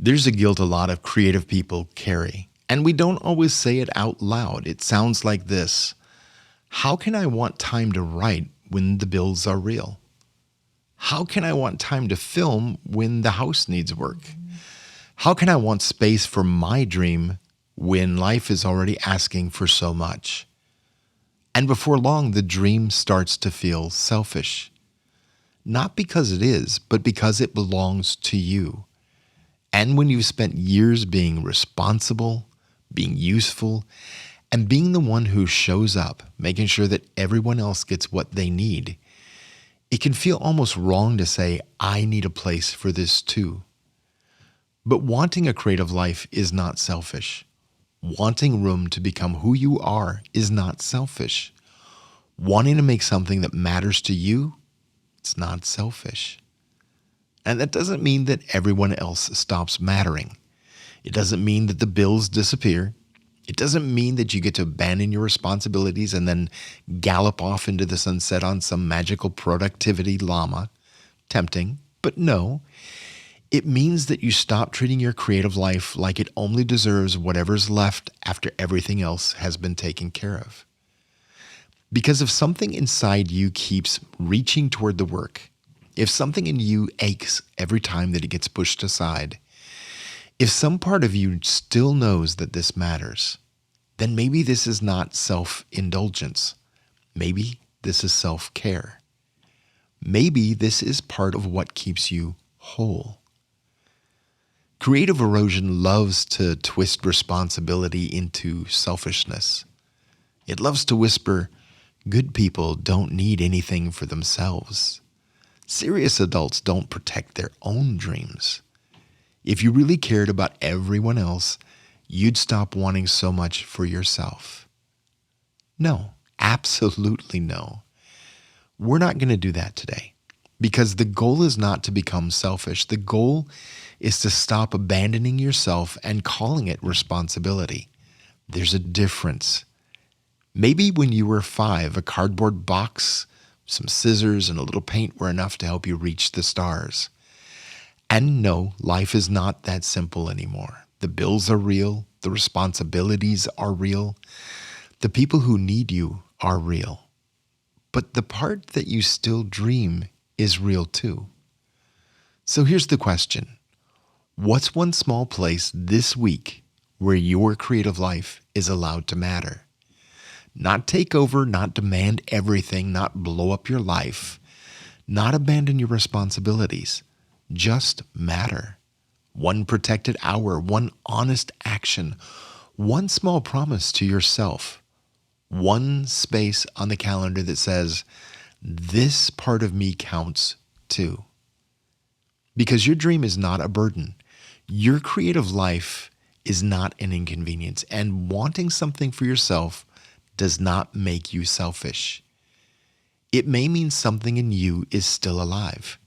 There's a guilt a lot of creative people carry, and we don't always say it out loud. It sounds like this: how can I want time to write when the bills are real? How can I want time to film when the house needs work? How can I want space for my dream when life is already asking for so much? And before long, the dream starts to feel selfish. Not because it is, but because it belongs to you. And when you've spent years being responsible, being useful, and being the one who shows up, making sure that everyone else gets what they need, it can feel almost wrong to say, I need a place for this too. But wanting a creative life is not selfish. Wanting room to become who you are is not selfish. Wanting to make something that matters to you, it's not selfish. And that doesn't mean that everyone else stops mattering. It doesn't mean that the bills disappear. It doesn't mean that you get to abandon your responsibilities and then gallop off into the sunset on some magical productivity llama. Tempting, but no. It means that you stop treating your creative life like it only deserves whatever's left after everything else has been taken care of. Because if something inside you keeps reaching toward the work, if something in you aches every time that it gets pushed aside, if some part of you still knows that this matters, then maybe this is not self-indulgence. Maybe this is self-care. Maybe this is part of what keeps you whole. Creative erosion loves to twist responsibility into selfishness. It loves to whisper, good people don't need anything for themselves. Serious adults don't protect their own dreams. If you really cared about everyone else, you'd stop wanting so much for yourself. No, absolutely no. We're not going to do that today, because the goal is not to become selfish. The goal is to stop abandoning yourself and calling it responsibility. There's a difference. Maybe when you were 5, a cardboard box, some scissors, and a little paint were enough to help you reach the stars. And no, life is not that simple anymore. The bills are real. The responsibilities are real. The people who need you are real. But the part that you still dream is real too. So here's the question. What's one small place this week where your creative life is allowed to matter? Not take over, not demand everything, not blow up your life, not abandon your responsibilities. Just matter. One protected hour, one honest action, one small promise to yourself, one space on the calendar that says, this part of me counts too. Because your dream is not a burden. Your creative life is not an inconvenience, and wanting something for yourself does not make you selfish. It may mean something in you is still alive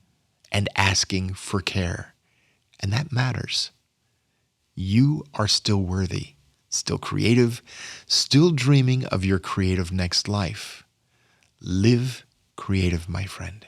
and asking for care, and that matters. You are still worthy, still creative, still dreaming of your creative next life. Live creative, my friend.